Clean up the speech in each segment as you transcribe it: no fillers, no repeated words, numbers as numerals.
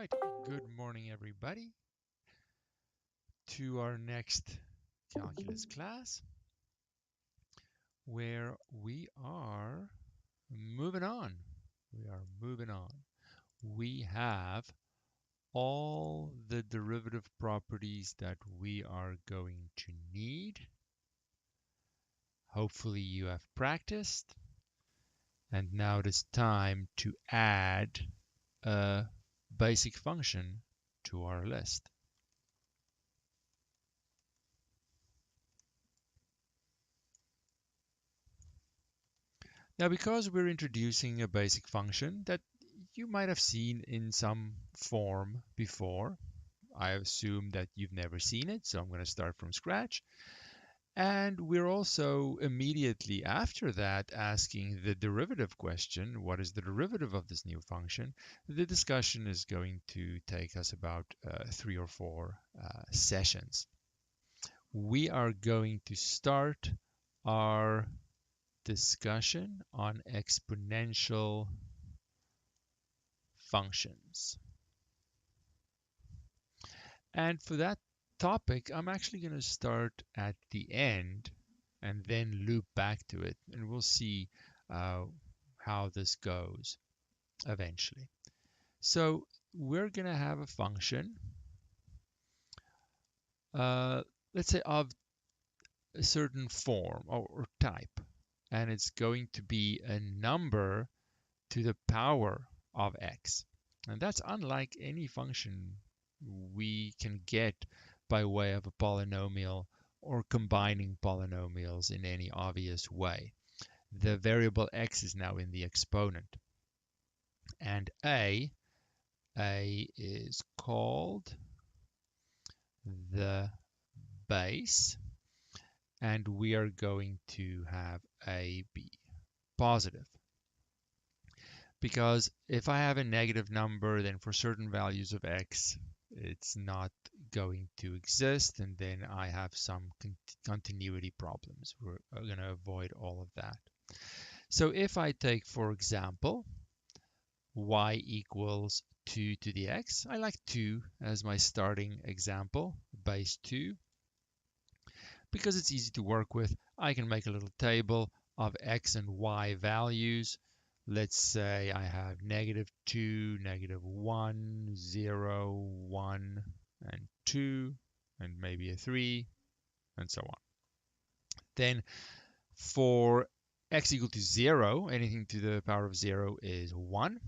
right, good morning everybody to our next calculus class where we are moving on. We have all the derivative properties that we are going to need. Hopefully you have practiced, and now it is time to add a basic function to our list. Now, because we're introducing a basic function that you might have seen in some form before, I assume that you've never seen it, so I'm going to start from scratch. And we're also immediately after that asking the derivative question, what is the derivative of this new function? The discussion is going to take us about 3 or 4 sessions. We are going to start our discussion on exponential functions. And for that topic, I'm actually going to start at the end and then loop back to it, and we'll see how this goes eventually. So we're going to have a function, let's say of a certain form or type, and it's going to be a number to the power of x. And that's unlike any function we can get by way of a polynomial or combining polynomials in any obvious way. The variable x is now in the exponent. And a is called the base, and we are going to have a b positive. Because if I have a negative number, then for certain values of x, it's not going to exist, and then I have some continuity problems. We're going to avoid all of that. So if I take, for example, y equals 2 to the x, I like 2 as my starting example, base 2. Because it's easy to work with, I can make a little table of x and y values. Let's say I have -2, -1, 0, 1, and 2, and maybe a 3, and so on. Then for x equal to 0, anything to the power of 0 is 1.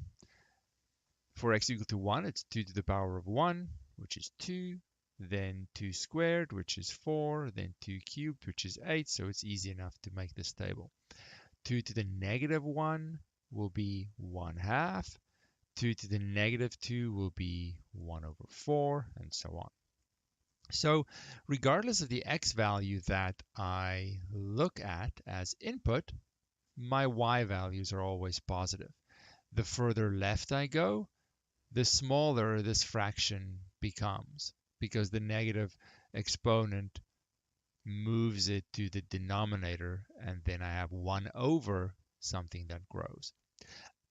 For x equal to 1, it's 2 to the power of 1, which is 2. Then 2 squared, which is 4. Then 2 cubed, which is 8. So it's easy enough to make this table. 2 to the -1 will be 1/2. 2 to the -2 will be 1/4, and so on. So regardless of the x value that I look at as input, my y values are always positive. The further left I go, the smaller this fraction becomes, because the negative exponent moves it to the denominator, and then I have 1 over something that grows.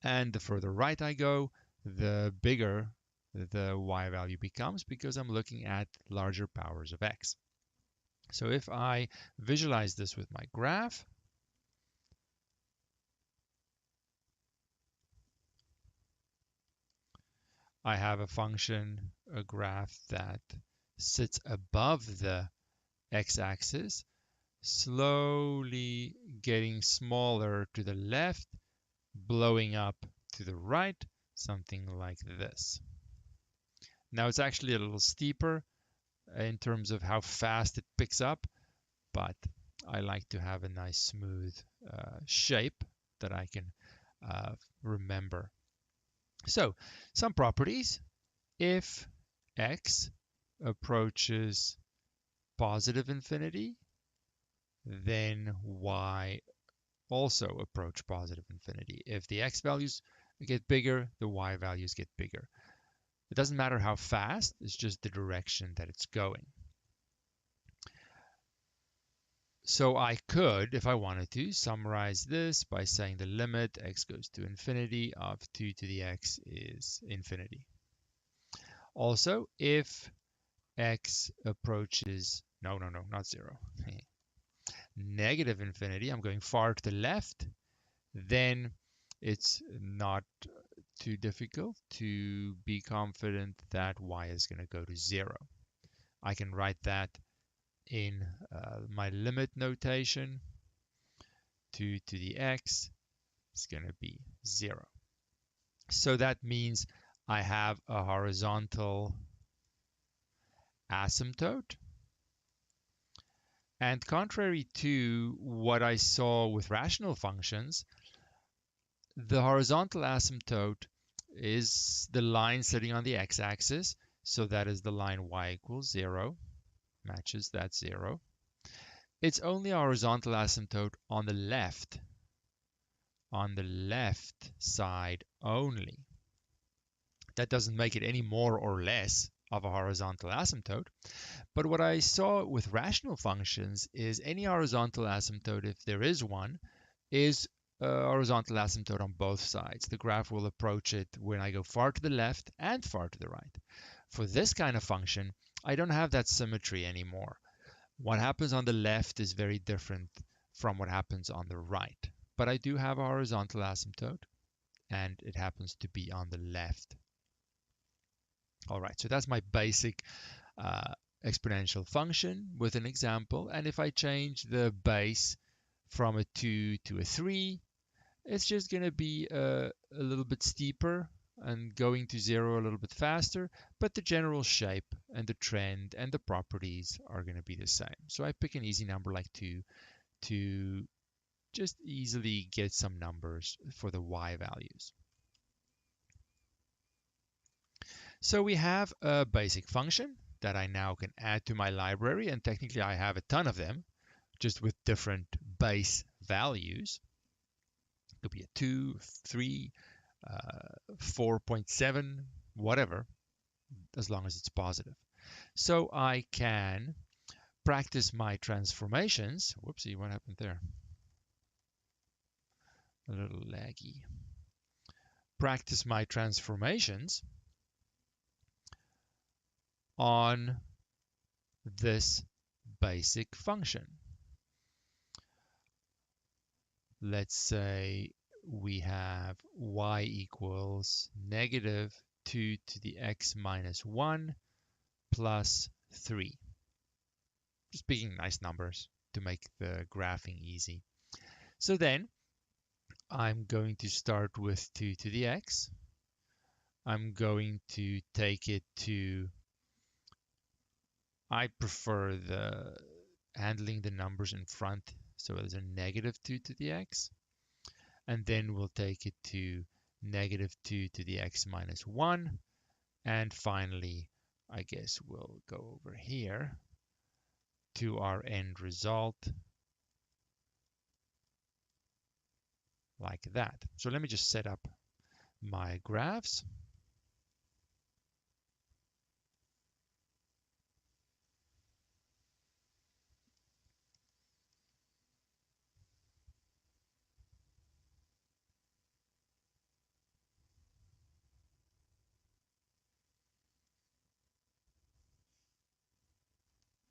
And the further right I go, the bigger the y value becomes, because I'm looking at larger powers of x. So if I visualize this with my graph, I have a function, a graph that sits above the x-axis, slowly getting smaller to the left, blowing up to the right, something like this. Now it's actually a little steeper in terms of how fast it picks up, but I like to have a nice smooth shape that I can remember. So some properties: if x approaches positive infinity, then y also approach positive infinity. If the x values get bigger, the y values get bigger. It doesn't matter how fast, it's just the direction that it's going. So I could, if I wanted to, summarize this by saying the limit x goes to infinity of 2 to the x is infinity. Also, if x approaches, no, not 0, negative infinity, I'm going far to the left, then it's not too difficult to be confident that y is going to go to 0. I can write that in my limit notation. 2 to the x is going to be 0. So that means I have a horizontal asymptote. And contrary to what I saw with rational functions, the horizontal asymptote is the line sitting on the x-axis. So that is the line y equals 0, matches that 0. It's only a horizontal asymptote on the left side only. That doesn't make it any more or less of a horizontal asymptote. But what I saw with rational functions is any horizontal asymptote, if there is one, is a horizontal asymptote on both sides. The graph will approach it when I go far to the left and far to the right. For this kind of function, I don't have that symmetry anymore. What happens on the left is very different from what happens on the right. But I do have a horizontal asymptote, and it happens to be on the left. All right, so that's my basic exponential function with an example. And if I change the base from a 2 to a 3, it's just going to be a little bit steeper and going to 0 a little bit faster, but the general shape and the trend and the properties are going to be the same. So I pick an easy number like 2 to just easily get some numbers for the y values. So we have a basic function that I now can add to my library, and technically I have a ton of them, just with different base values. It could be a 2, 3, 4.7, whatever, as long as it's positive. So I can practice my transformations. Whoopsie, what happened there? A little laggy. Practice my transformations on this basic function. Let's say we have y equals negative 2 to the x minus 1 plus 3. Just picking nice numbers to make the graphing easy. So then I'm going to start with 2 to the x. I'm going to take it to, I prefer the handling the numbers in front, so there's a negative 2 to the x. And then we'll take it to negative 2 to the x minus 1. And finally, I guess we'll go over here to our end result like that. So let me just set up my graphs.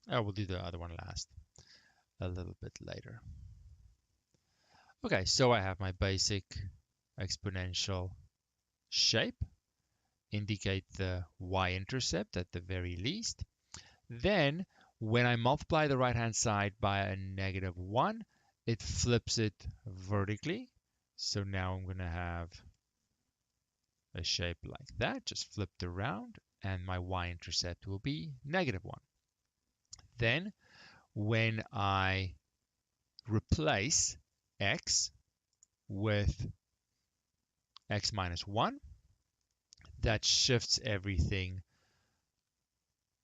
I will do the other one last, a little bit later. Okay, so I have my basic exponential shape, indicate the y-intercept at the very least. Then when I multiply the right-hand side by a negative 1, it flips it vertically. So now I'm going to have a shape like that, just flipped around, and my y-intercept will be negative 1. Then when I replace x with x minus 1, that shifts everything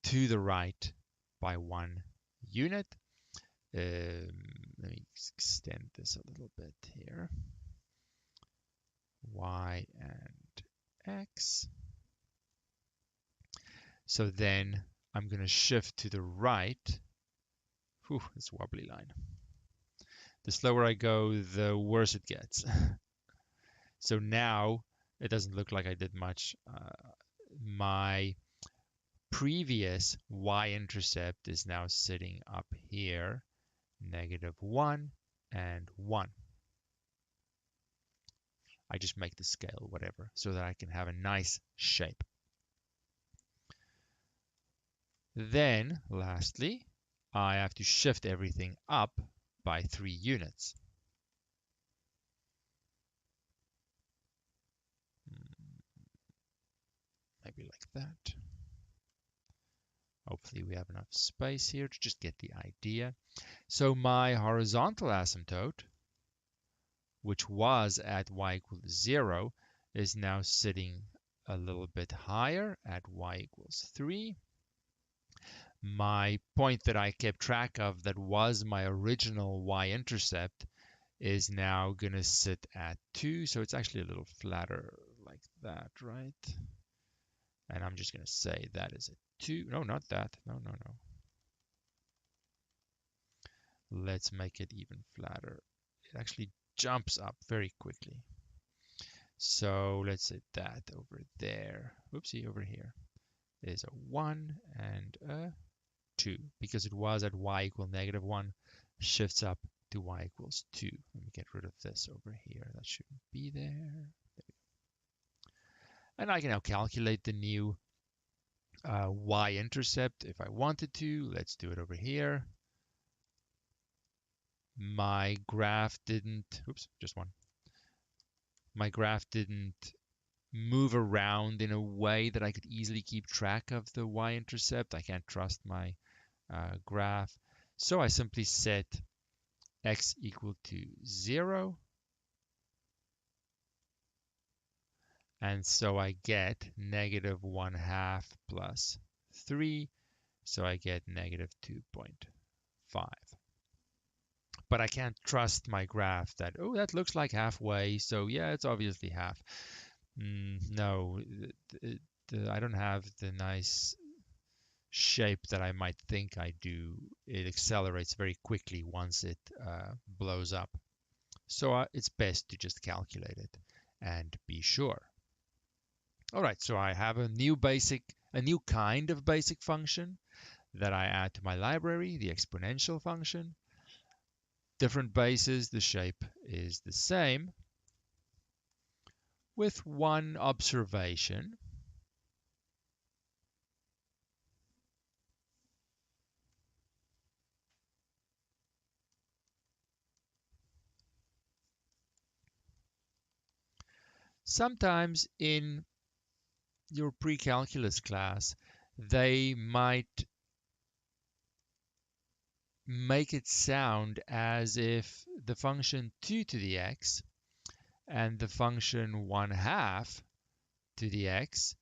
to the right by 1 unit. Let me extend this a little bit here. Y and x. So then I'm going to shift to the right. Whew, it's a wobbly line. The slower I go, the worse it gets. So now it doesn't look like I did much. My previous y-intercept is now sitting up here, -1 and 1. I just make the scale whatever so that I can have a nice shape. Then, lastly, I have to shift everything up by 3 units. Maybe like that. Hopefully we have enough space here to just get the idea. So my horizontal asymptote, which was at y equals 0, is now sitting a little bit higher at y equals 3. My point that I kept track of that was my original y-intercept is now going to sit at 2. So it's actually a little flatter like that, right? And I'm just going to say that is a 2. No, not that. No. Let's make it even flatter. It actually jumps up very quickly. So let's say that over there. Oopsie, over here is a 1 and a 2. Because it was at y equal -1, shifts up to y equals 2. Let me get rid of this over here. That shouldn't be there. And I can now calculate the new y-intercept if I wanted to. Let's do it over here. My graph didn't, oops, just one. My graph didn't move around in a way that I could easily keep track of the y-intercept. I can't trust my graph. So I simply set x equal to 0. And so I get -1/2 plus 3. So I get -2.5. But I can't trust my graph that, oh, that looks like halfway. So yeah, it's obviously half. No, I don't have the nice shape that I might think I do. It accelerates very quickly once it blows up. So it's best to just calculate it and be sure. All right, so I have a new kind of basic function that I add to my library, the exponential function. Different bases, the shape is the same, with one observation. Sometimes in your pre-calculus class, they might make it sound as if the function 2 to the x and the function 1/2 to the x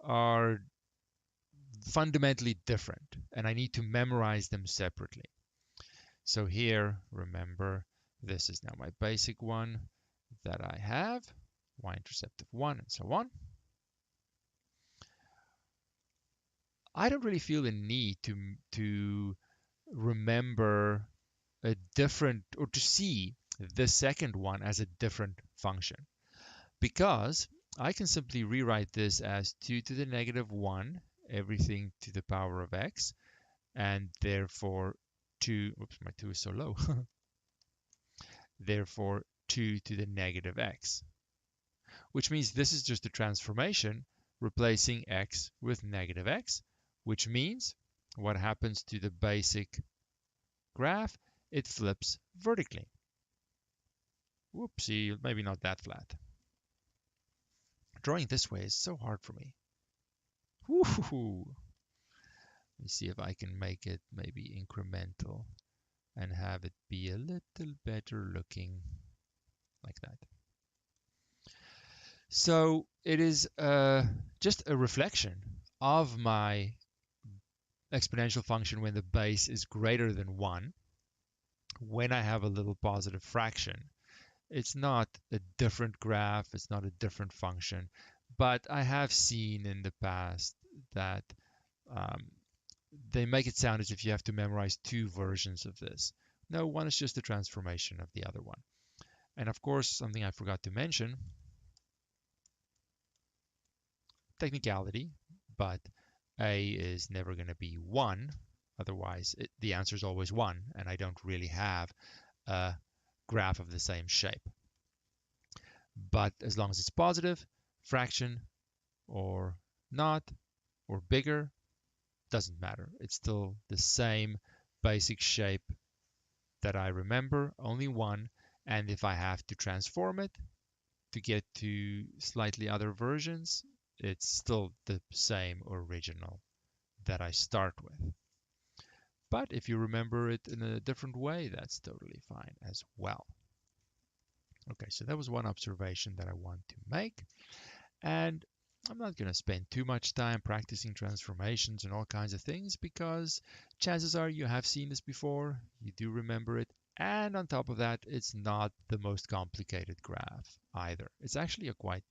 are fundamentally different, and I need to memorize them separately. So here, remember, this is now my basic one that I have, y-intercept of 1 and so on. I don't really feel the need to remember a different, or to see the second one as a different function, because I can simply rewrite this as 2 to the -1, everything to the power of x, and therefore 2, oops, my 2 is so low, therefore 2 to the -x, which means this is just a transformation replacing x with -x, which means what happens to the basic graph? It flips vertically. Whoopsie, maybe not that flat. Drawing this way is so hard for me. Woohoo! Let me see if I can make it maybe incremental and have it be a little better looking like that. So it is just a reflection of my exponential function when the base is greater than 1. When I have a little positive fraction, it's not a different graph, it's not a different function, but I have seen in the past that they make it sound as if you have to memorize 2 versions of this. No, one is just a transformation of the other one. And of course, something I forgot to mention, technicality, but a is never going to be 1. Otherwise, the answer is always 1, and I don't really have a graph of the same shape. But as long as it's positive, fraction or not, or bigger, doesn't matter. It's still the same basic shape that I remember, only 1. And if I have to transform it to get to slightly other versions, it's still the same original that I start with. But if you remember it in a different way, that's totally fine as well. Okay, so that was one observation that I want to make. And I'm not going to spend too much time practicing transformations and all kinds of things because chances are you have seen this before, you do remember it, and on top of that, it's not the most complicated graph either. It's actually a quite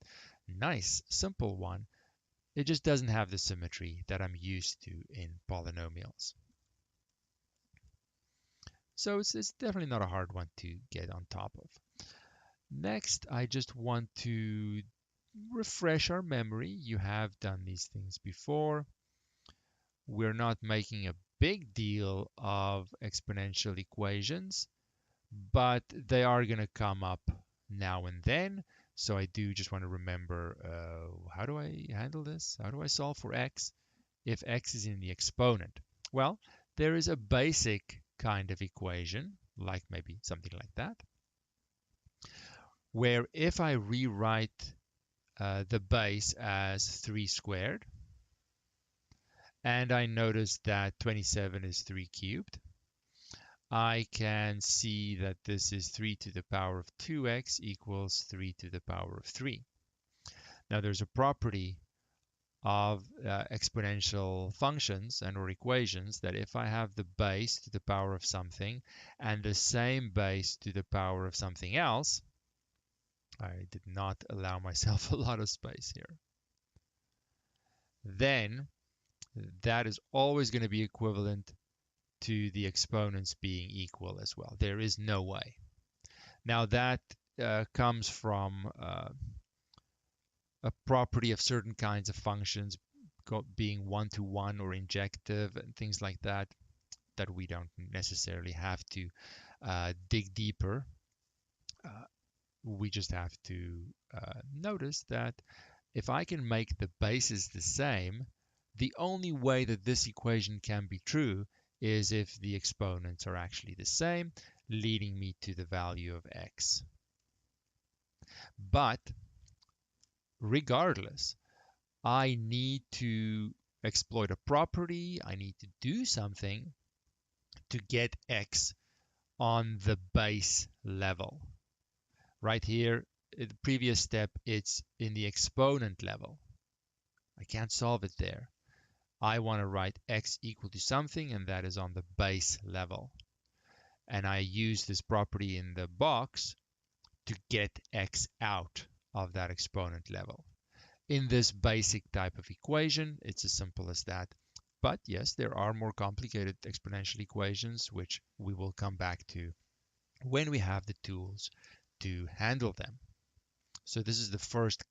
nice, simple one. It just doesn't have the symmetry that I'm used to in polynomials. So it's definitely not a hard one to get on top of. Next, I just want to refresh our memory. You have done these things before. We're not making a big deal of exponential equations, but they are going to come up now and then. So I do just want to remember, how do I handle this? How do I solve for x if x is in the exponent? Well, there is a basic kind of equation, like maybe something like that, where if I rewrite the base as 3 squared, and I notice that 27 is 3 cubed, I can see that this is 3 to the power of 2x equals 3 to the power of 3. Now there's a property of exponential functions and or equations that if I have the base to the power of something and the same base to the power of something else, I did not allow myself a lot of space here, then that is always going to be equivalent to the exponents being equal as well. There is no way. Now that comes from a property of certain kinds of functions being one-to-one or injective and things like that, that we don't necessarily have to dig deeper. We just have to notice that if I can make the bases the same, the only way that this equation can be true is if the exponents are actually the same, leading me to the value of x. But regardless, I need to exploit a property, I need to do something to get x on the base level. Right here, in the previous step, it's in the exponent level. I can't solve it there. I want to write x equal to something, and that is on the base level. And I use this property in the box to get x out of that exponent level. In this basic type of equation, it's as simple as that. But yes, there are more complicated exponential equations, which we will come back to when we have the tools to handle them. So this is the first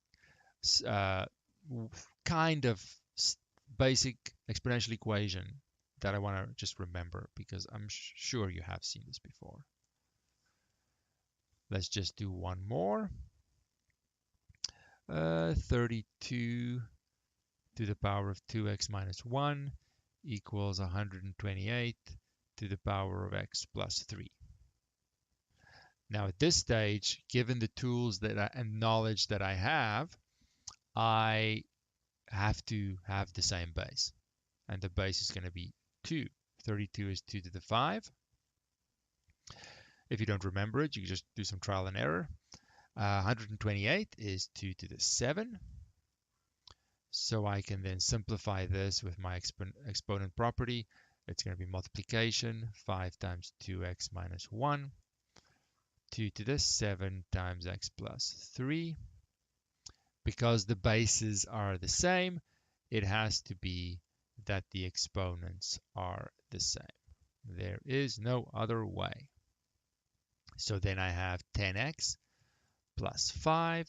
kind of basic exponential equation that I want to just remember because I'm sure you have seen this before. Let's just do one more. 32 to the power of 2x minus 1 equals 128 to the power of x plus 3. Now at this stage, given the tools and knowledge that I have to have the same base. And the base is going to be 2. 32 is 2 to the 5. If you don't remember it, you can just do some trial and error. 128 is 2 to the 7. So I can then simplify this with my exponent property. It's going to be multiplication, 5 times 2x minus 1, 2 to the 7 times x plus 3. Because the bases are the same, it has to be that the exponents are the same. There is no other way. So then I have 10x plus 5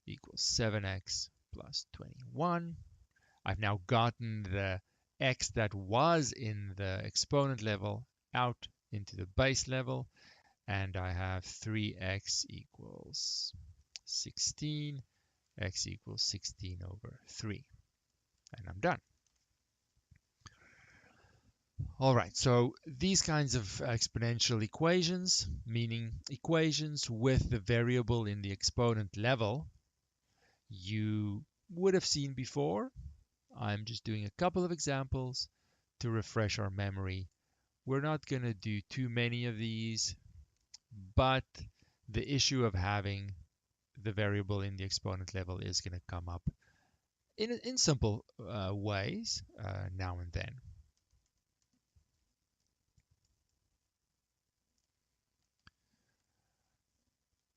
equals 7x plus 21. I've now gotten the x that was in the exponent level out into the base level, and I have 3x equals 16, x equals 16 over 3, and I'm done. All right, so these kinds of exponential equations, meaning equations with the variable in the exponent level, you would have seen before. I'm just doing a couple of examples to refresh our memory. We're not going to do too many of these, but the issue of having the variable in the exponent level is going to come up in simple ways now and then.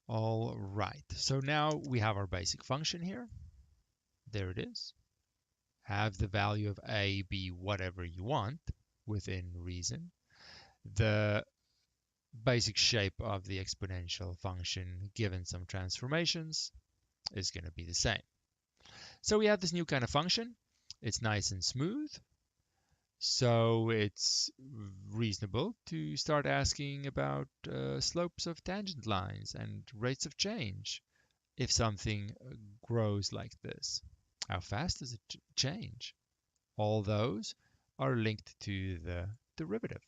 All right, so now we have our basic function here. There it is. Have the value of a be whatever you want within reason. The basic shape of the exponential function, given some transformations, is going to be the same. So we have this new kind of function. It's nice and smooth. So it's reasonable to start asking about slopes of tangent lines and rates of change if something grows like this. How fast does it change? All those are linked to the derivative.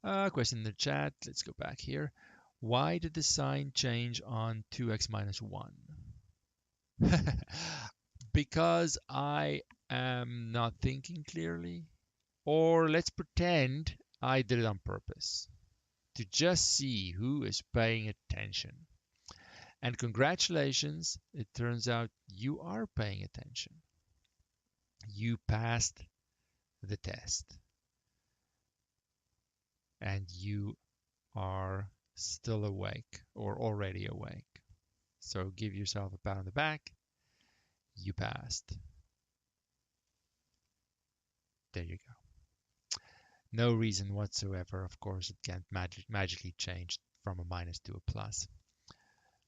Question in the chat. Let's go back here. Why did the sign change on 2x minus 1? Because I am not thinking clearly. Or let's pretend I did it on purpose to just see who is paying attention. And congratulations, it turns out you are paying attention. You passed the test. And you are still awake or already awake. So give yourself a pat on the back. You passed. There you go. No reason whatsoever, of course, it can't magically change from a minus to a plus.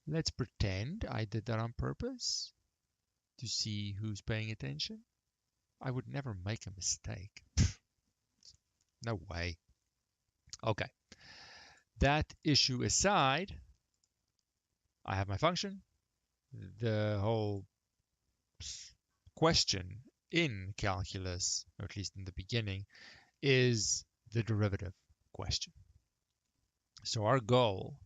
Let's pretend I did that on purpose to see who's paying attention. I would never make a mistake. No way. Okay. That issue aside, I have my function. The whole question in calculus, or at least in the beginning, is the derivative question. So our goal,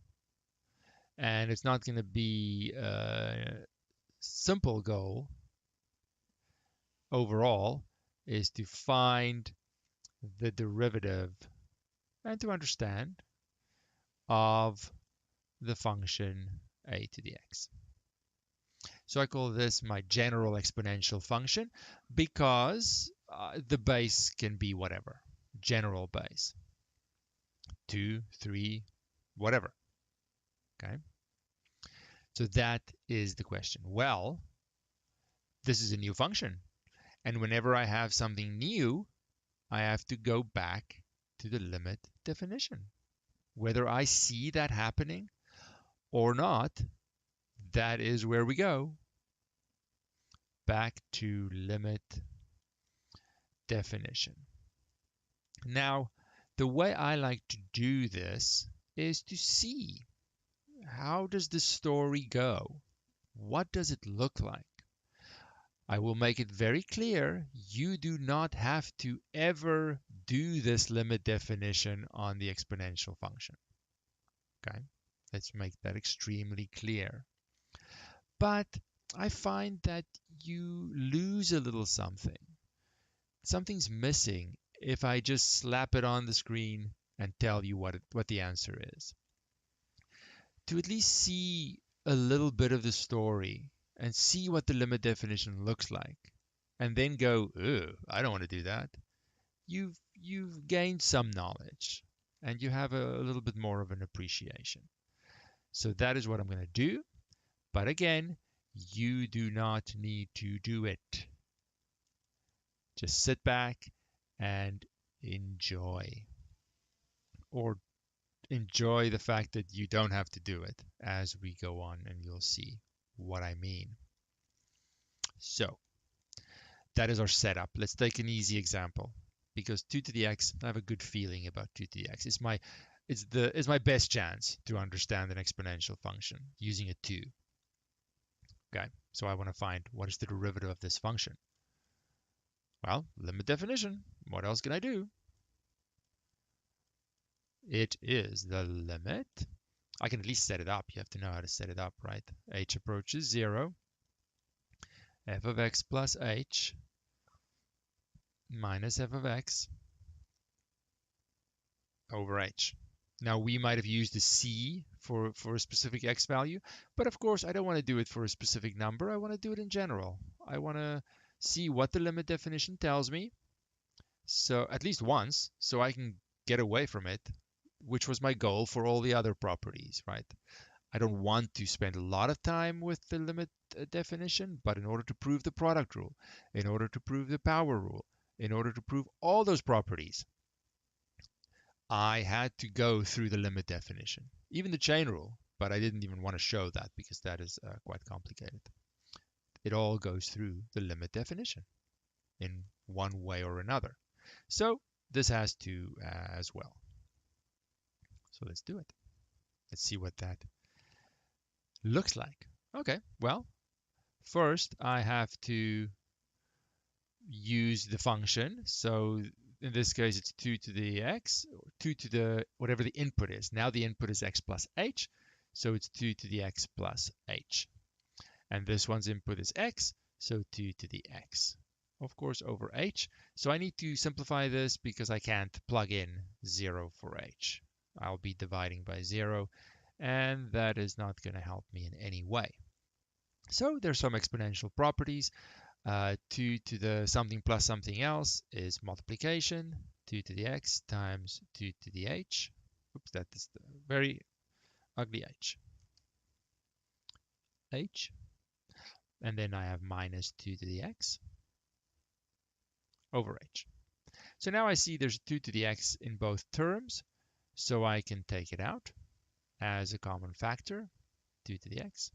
and it's not going to be a simple goal overall, is to find the derivative and to understand of the function a to the x. So I call this my general exponential function because the base can be whatever, general base, 2, 3, whatever. Okay. So that is the question. Well, this is a new function. And whenever I have something new, I have to go back to the limit definition. Whether I see that happening or not, that is where we go. Back to limit definition. Now, the way I like to do this is to see how does the story go? What does it look like? I will make it very clear you do not have to ever do this limit definition on the exponential function. Okay, let's make that extremely clear. But I find that you lose a little something. Something's missing if I just slap it on the screen and tell you what the answer is. To at least see a little bit of the story and see what the limit definition looks like, and then go, "Ugh, I don't want to do that." You've gained some knowledge, and you have a little bit more of an appreciation. So that is what I'm going to do. But again, you do not need to do it. Just sit back and enjoy. Or enjoy the fact that you don't have to do it as we go on, and you'll see what I mean. So that is our setup. Let's take an easy example, because 2 to the x, I have a good feeling about 2 to the x. It's my best chance to understand an exponential function using a 2. Okay, so I want to find what is the derivative of this function. Well, limit definition. What else can I do? It is the limit. I can at least set it up. You have to know how to set it up, right? H approaches 0. F of x plus h minus f of x over h. Now, we might have used a c for a specific x value, but of course, I don't want to do it for a specific number. I want to do it in general. I want to see what the limit definition tells me, so at least once, so I can get away from it, which was my goal for all the other properties, right? I don't want to spend a lot of time with the limit definition, but in order to prove the product rule, in order to prove the power rule, in order to prove all those properties, I had to go through the limit definition, even the chain rule, but I didn't even want to show that because that is quite complicated. It all goes through the limit definition in one way or another. So this has to as well. So let's do it. Let's see what that looks like. Okay, well, first I have to use the function. So in this case, it's 2 to the x, or 2 to the whatever the input is. Now the input is x plus h, so it's 2 to the x plus h. And this one's input is x, so 2 to the x, of course, over h. So I need to simplify this because I can't plug in 0 for h. I'll be dividing by 0, and that is not going to help me in any way. So there's some exponential properties. 2 to the something plus something else is multiplication. 2 to the x times 2 to the h. Oops, that is the very ugly h. H. And then I have minus 2 to the x over h. So now I see there's 2 to the x in both terms, so I can take it out as a common factor, 2 to the x.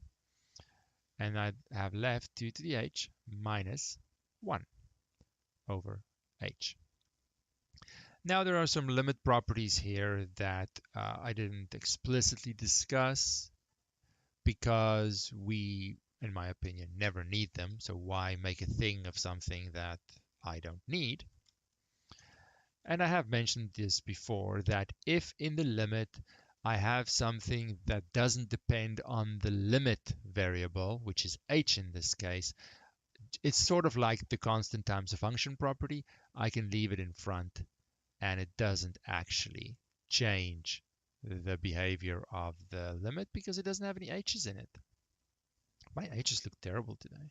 And I have left 2 to the h minus 1 over h. Now there are some limit properties here that I didn't explicitly discuss because we, in my opinion, never need them. So why make a thing of something that I don't need? And I have mentioned this before, that if in the limit I have something that doesn't depend on the limit variable, which is h in this case, it's sort of like the constant times a function property. I can leave it in front and it doesn't actually change the behavior of the limit because it doesn't have any h's in it. My h's look terrible today.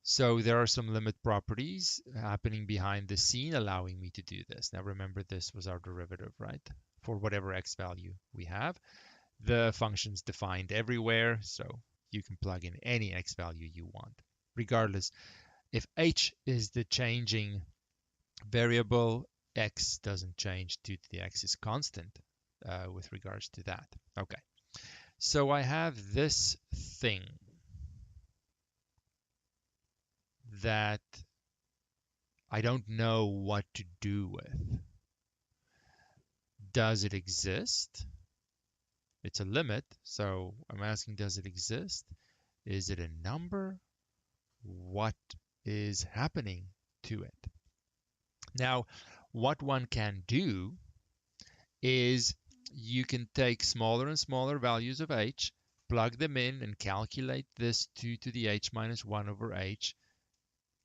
So there are some limit properties happening behind the scene allowing me to do this. Now remember, this was our derivative, right? For whatever x value we have. The function's defined everywhere, so you can plug in any x value you want. Regardless, if h is the changing variable, x doesn't change due to the x is constant with regards to that. Okay, so I have this thing that I don't know what to do with. Does it exist? It's a limit, so I'm asking, does it exist? Is it a number? What is happening to it? Now, what one can do is you can take smaller and smaller values of h, plug them in, and calculate this 2 to the h minus 1 over h,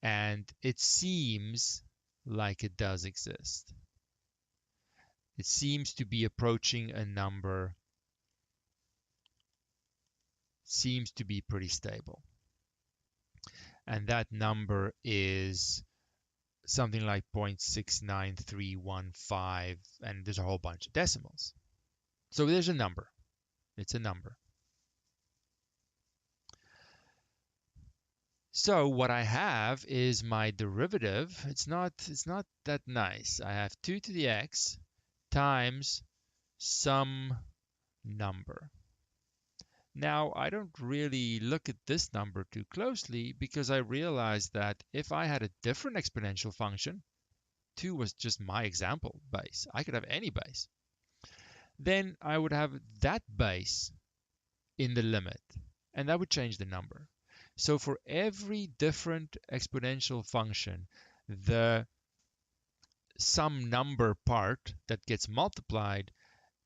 and it seems like it does exist. It seems to be approaching a number, seems to be pretty stable. And that number is something like 0.69315, and there's a whole bunch of decimals. So there's a number. It's a number. So what I have is my derivative. It's not that nice. I have 2 to the x times some number. Now, I don't really look at this number too closely because I realized that if I had a different exponential function, 2 was just my example base. I could have any base. Then I would have that base in the limit, and that would change the number. So for every different exponential function, the some number part that gets multiplied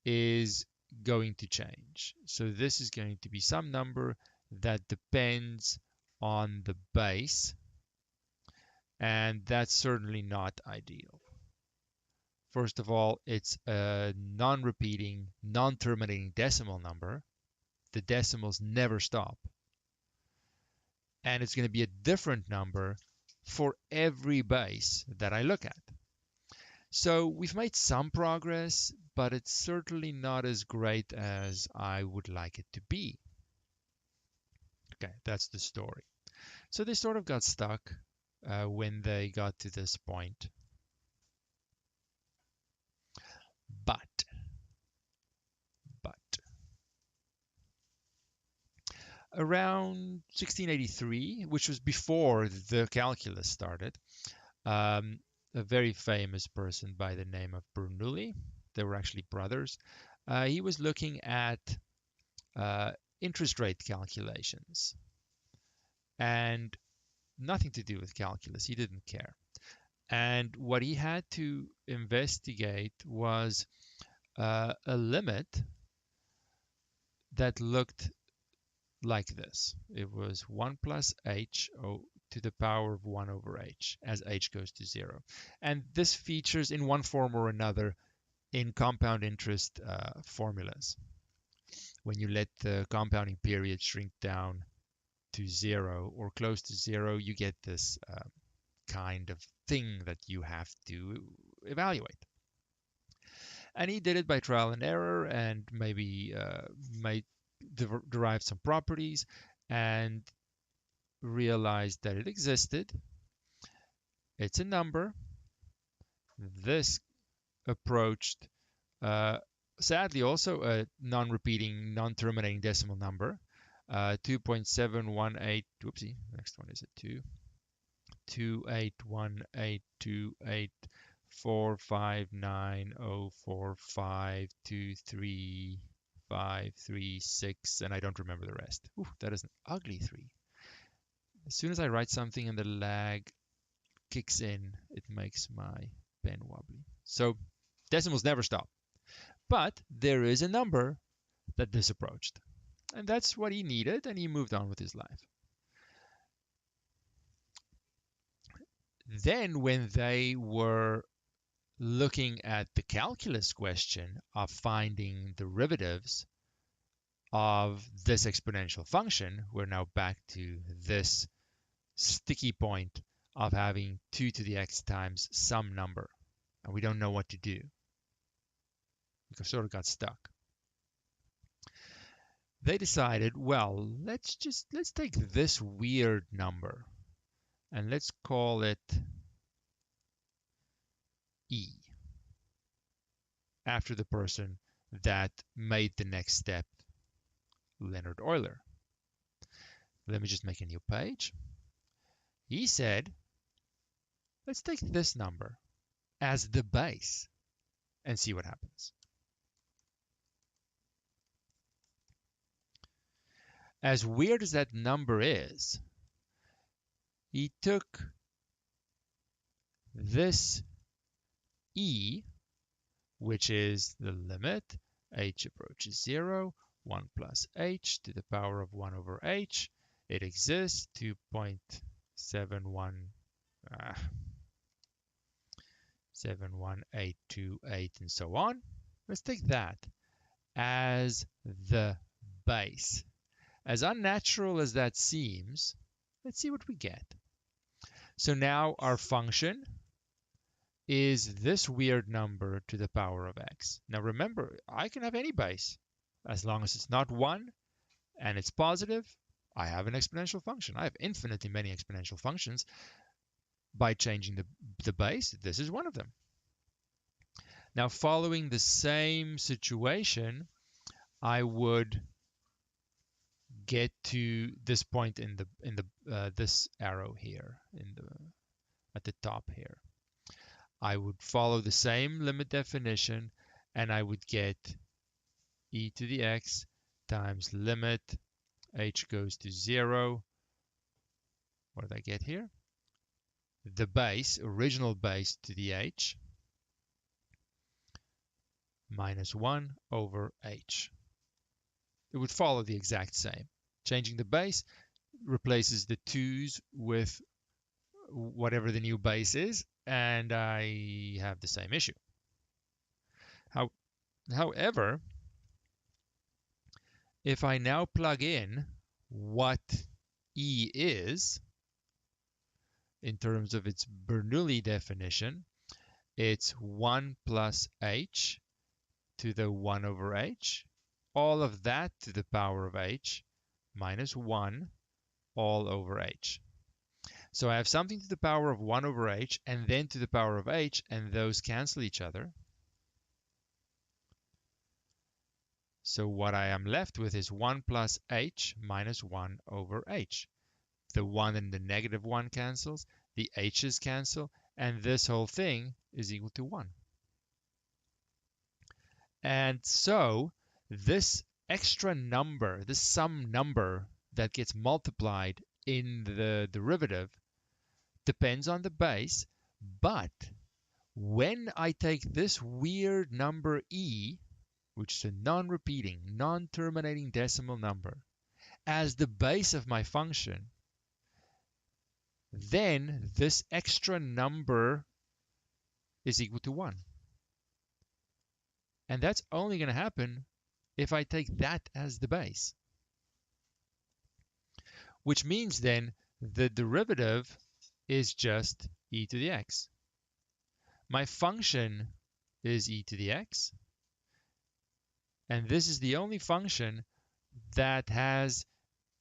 is going to change. So this is going to be some number that depends on the base, and that's certainly not ideal. First of all, it's a non-repeating, non-terminating decimal number. The decimals never stop. And it's going to be a different number for every base that I look at. So we've made some progress, but it's certainly not as great as I would like it to be. Okay, that's the story. So they sort of got stuck when they got to this point. But around 1683, which was before the calculus started, a very famous person by the name of Bernoulli, they were actually brothers, he was looking at interest rate calculations and nothing to do with calculus. He didn't care. And what he had to investigate was a limit that looked like this. It was 1 plus h to the power of 1 over h as h goes to 0. And this features in one form or another in compound interest formulas. When you let the compounding period shrink down to 0 or close to 0, you get this kind of thing that you have to evaluate. And he did it by trial and error and maybe derived some properties and realized that it existed. It's a number. This approached, sadly, also a non-repeating, non-terminating decimal number, 2.718, whoopsie, next one is a 2, 28182845904523536, and I don't remember the rest. Ooh, that is an ugly 3. As soon as I write something and the lag kicks in, it makes my pen wobbly. So decimals never stop. But there is a number that this approached. And that's what he needed, and he moved on with his life. Then when they were looking at the calculus question of finding derivatives of this exponential function, we're now back to this sticky point of having 2 to the x times some number. And we don't know what to do. We sort of got stuck. They decided, well, let's take this weird number and let's call it E, after the person that made the next step, Leonhard Euler. Let me just make a new page. He said, let's take this number as the base and see what happens. As weird as that number is, he took this E, which is the limit, h approaches 0, 1 plus h to the power of 1 over h. It exists, 2.71828 and so on. Let's take that as the base. As unnatural as that seems, let's see what we get. So now our function is this weird number to the power of x. Now remember, I can have any base. As long as it's not 1 and it's positive, I have an exponential function. I have infinitely many exponential functions. By changing the base, this is one of them. Now following the same situation, I would get to this point in the this arrow here at the top here. I would follow the same limit definition, and I would get e to the x times limit h goes to 0. What did I get here? The base, original base to the h, minus 1 over h. It would follow the exact same. Changing the base replaces the 2's with whatever the new base is, and I have the same issue. However, if I now plug in what E is, in terms of its Bernoulli definition, it's 1 plus h to the 1 over h, all of that to the power of h, minus 1 all over h. So I have something to the power of 1 over h and then to the power of h, and those cancel each other. So what I am left with is 1 plus h minus 1 over h. The 1 and the negative 1 cancels, the h's cancel, and this whole thing is equal to 1. And so this extra number, this sum number that gets multiplied in the derivative, depends on the base, but when I take this weird number e, which is a non-repeating, non-terminating decimal number, as the base of my function, then this extra number is equal to 1. And that's only going to happen if I take that as the base. Which means then the derivative is just e to the x. My function is e to the x. And this is the only function that has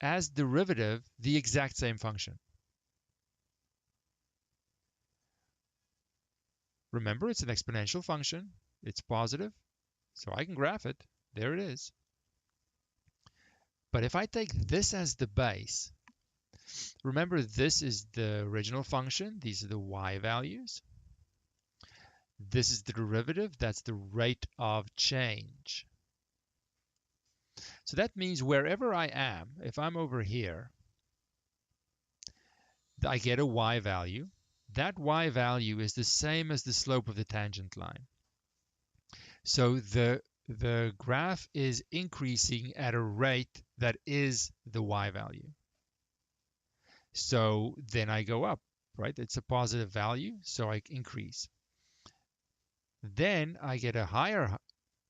as derivative the exact same function. Remember, it's an exponential function. It's positive, so I can graph it. There it is. But if I take this as the base, remember this is the original function. These are the y values. This is the derivative. That's the rate of change. So that means wherever I am, if I'm over here, I get a y value. That y value is the same as the slope of the tangent line. So the graph is increasing at a rate that is the y value. So then I go up, right? It's a positive value, so I increase. Then I get a higher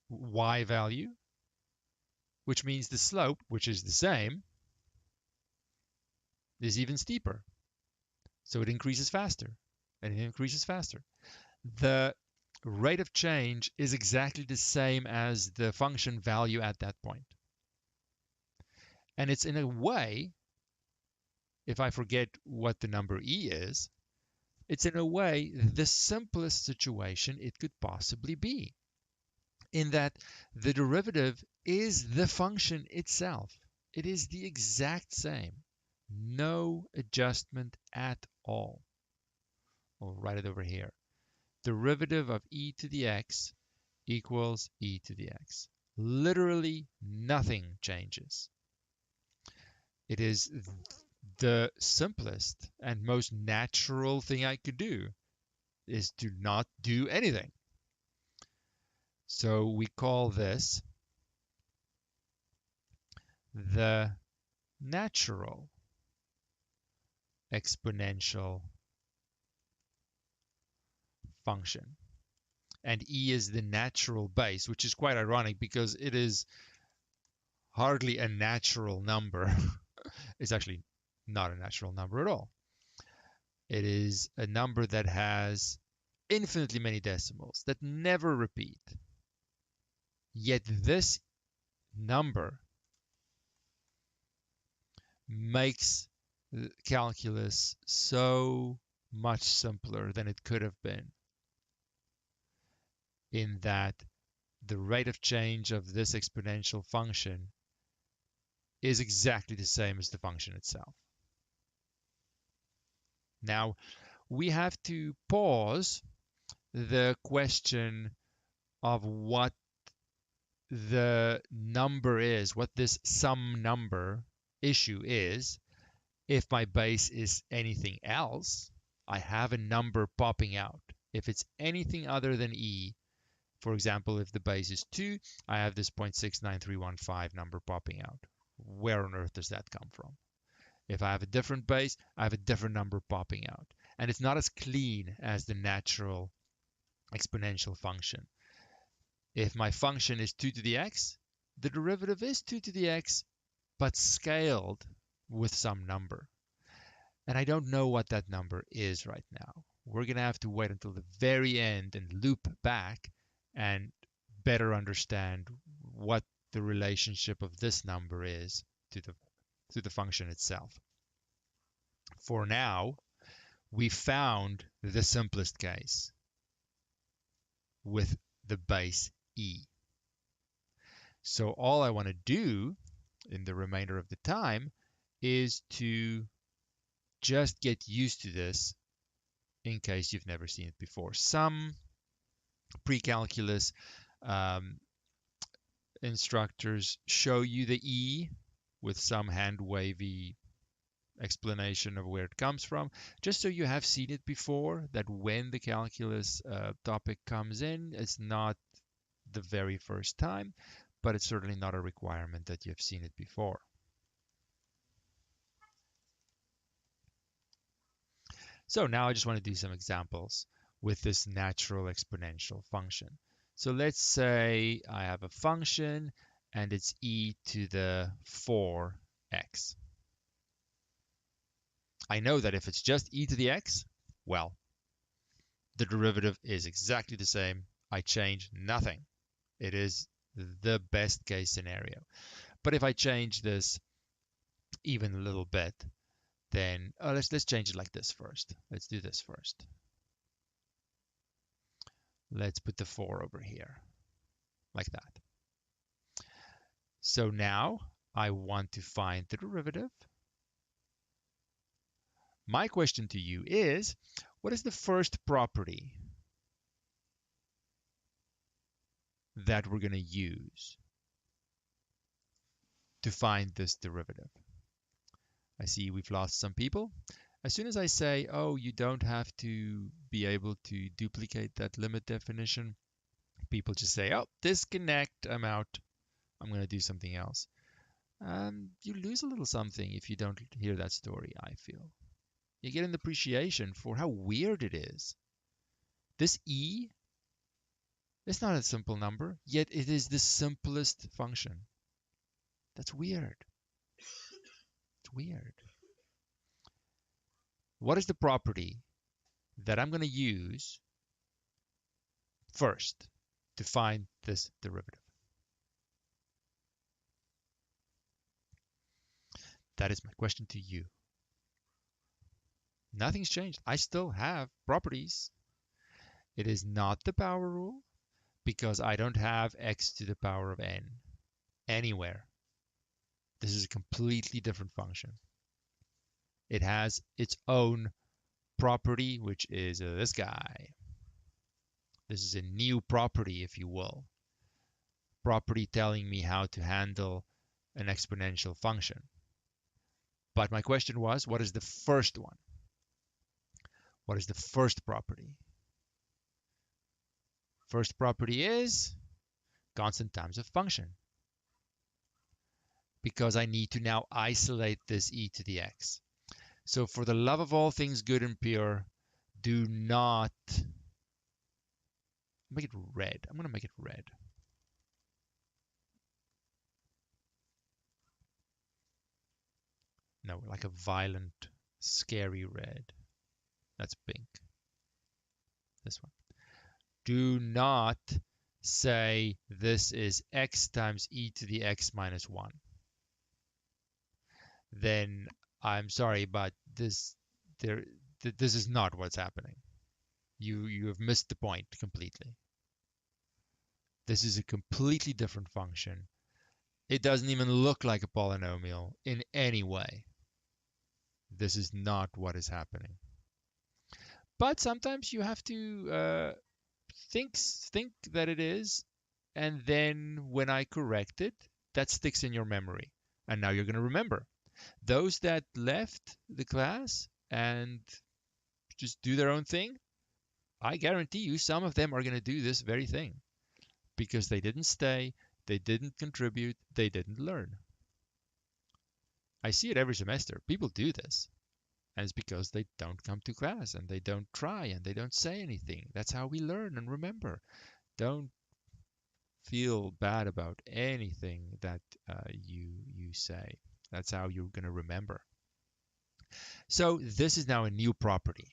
y value, which means the slope, which is the same, is even steeper. So it increases faster, and it increases faster. The rate of change is exactly the same as the function value at that point. And it's in a way, if I forget what the number e is, it's in a way the simplest situation it could possibly be, in that the derivative is the function itself. It is the exact same. No adjustment at all. I'll write it over here. Derivative of e to the x equals e to the x. Literally nothing changes. It is the simplest and most natural thing I could do, is to not do anything. So we call this the natural exponential function. And e is the natural base, which is quite ironic because it is hardly a natural number. It's actually not a natural number at all. It is a number that has infinitely many decimals that never repeat. Yet this number makes calculus so much simpler than it could have been, in that the rate of change of this exponential function is exactly the same as the function itself. Now, we have to pause the question of what the number is, what this sum number issue is. If my base is anything else, I have a number popping out. If it's anything other than E, for example, if the base is 2, I have this 0.69315 number popping out. Where on earth does that come from? If I have a different base, I have a different number popping out. And it's not as clean as the natural exponential function. If my function is 2 to the x, the derivative is 2 to the x, but scaled with some number. And I don't know what that number is right now. We're going to have to wait until the very end and loop back and better understand what the relationship of this number is to the function itself. For now, we found the simplest case with the base E. So all I want to do in the remainder of the time is to just get used to this in case you've never seen it before. Some pre-calculus instructors show you the E with some hand-wavy explanation of where it comes from, just so you have seen it before, that when the calculus topic comes in, it's not the very first time, but it's certainly not a requirement that you've seen it before. So now I just want to do some examples with this natural exponential function. So let's say I have a function and it's e to the 4x. I know that if it's just e to the x, well, the derivative is exactly the same. I change nothing. It is the best case scenario. But if I change this even a little bit, then let's change it like this first. Let's do this first. Let's put the 4 over here, like that. So now I want to find the derivative. My question to you is, what is the first property that we're going to use to find this derivative? I see we've lost some people. As soon as I say, oh, you don't have to be able to duplicate that limit definition, people just say, oh, disconnect, I'm out. I'm going to do something else. You lose a little something if you don't hear that story, I feel. You get an appreciation for how weird it is. This E, it's not a simple number, yet it is the simplest function. That's weird. It's weird. What is the property that I'm going to use first to find this derivative? That is my question to you. Nothing's changed. I still have properties. It is not the power rule because I don't have x to the power of n anywhere. This is a completely different function. It has its own property, which is this guy. This is a new property, if you will. Property telling me how to handle an exponential function. But my question was, what is the first one? What is the first property? First property is constant times a function. Because I need to now isolate this e to the x. So for the love of all things good and pure, do not make it red. I'm going to make it red. No, like a violent, scary red. That's pink. This one. Do not say this is x times e to the x minus 1. Then I'm sorry, but this is not what's happening. You have missed the point completely. This is a completely different function. It doesn't even look like a polynomial in any way. This is not what is happening. But sometimes you have to think that it is, and then when I correct it, that sticks in your memory. And now you're going to remember. Those that left the class and just do their own thing, I guarantee you some of them are going to do this very thing because they didn't stay, they didn't contribute, they didn't learn. I see it every semester. People do this. And it's because they don't come to class and they don't try and they don't say anything. That's how we learn and remember. Don't feel bad about anything that you say. That's how you're going to remember. So this is now a new property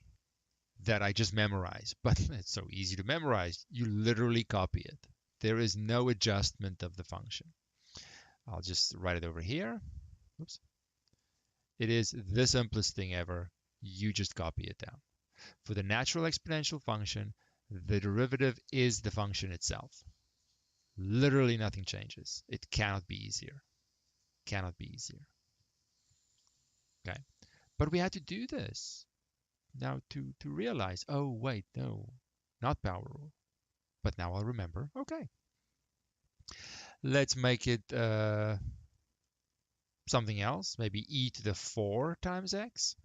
that I just memorized, but it's so easy to memorize. You literally copy it. There is no adjustment of the function. I'll just write it over here. Oops. It is the simplest thing ever. You just copy it down. For the natural exponential function, the derivative is the function itself. Literally nothing changes. It cannot be easier. Cannot be easier. Okay. But we had to do this now to realize, oh, wait, no, not power rule. But now I'll remember. Okay. Let's make it something else. Maybe e to the 4 times x.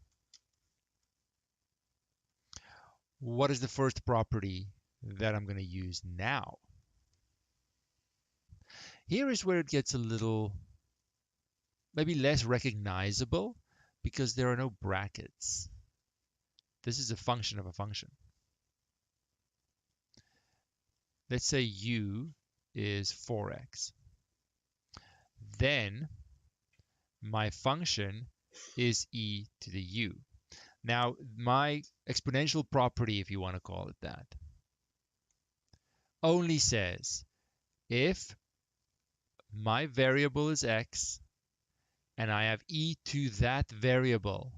What is the first property that I'm going to use now? Here is where it gets a little, maybe less recognizable because there are no brackets. This is a function of a function. Let's say u is 4x. Then my function is e to the u. Now, my exponential property, if you want to call it that, only says if my variable is x and I have e to that variable,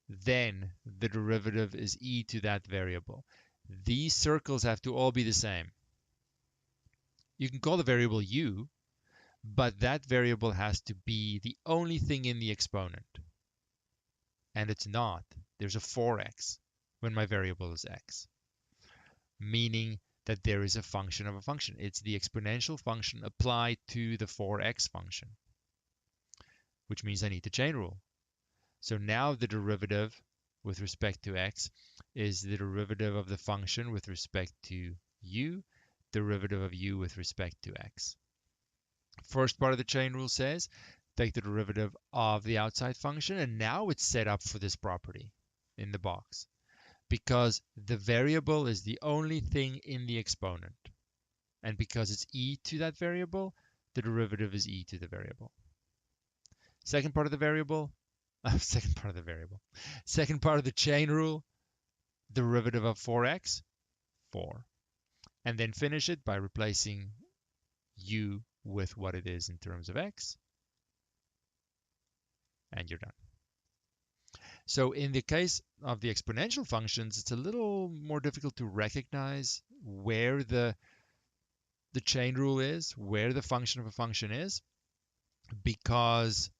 then the derivative is e to that variable. These circles have to all be the same. You can call the variable u, but that variable has to be the only thing in the exponent. And it's not. There's a 4x when my variable is x, meaning that there is a function of a function. It's the exponential function applied to the 4x function, which means I need the chain rule. So now the derivative with respect to x is the derivative of the function with respect to u, derivative of u with respect to x. First part of the chain rule says take the derivative of the outside function, and now it's set up for this property in the box because the variable is the only thing in the exponent. And because it's e to that variable, the derivative is e to the variable. Second part of the chain rule, derivative of 4x, 4. And then finish it by replacing u with what it is in terms of x, and you're done. So in the case of the exponential functions, it's a little more difficult to recognize where the chain rule is, where the function of a function is, because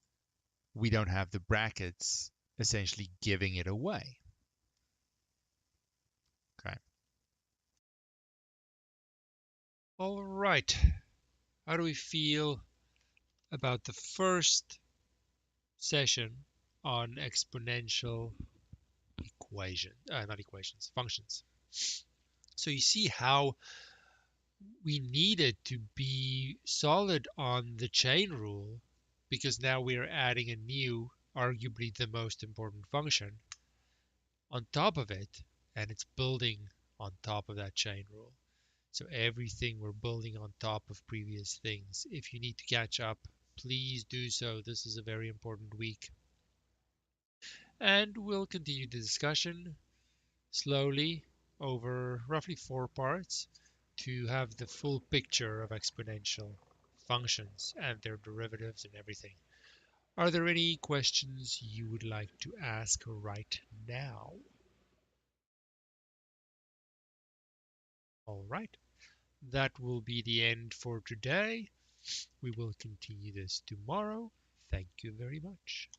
we don't have the brackets essentially giving it away. Okay. All right. How do we feel about the first session on exponential functions? So you see how we needed to be solid on the chain rule because now we're adding a new, arguably the most important function on top of it, and it's building on top of that chain rule. So everything we're building on top of previous things. If you need to catch up, please do so. This is a very important week. And we'll continue the discussion slowly over roughly 4 parts to have the full picture of exponential functions and their derivatives and everything. Are there any questions you would like to ask right now? All right, that will be the end for today. We will continue this tomorrow. Thank you very much.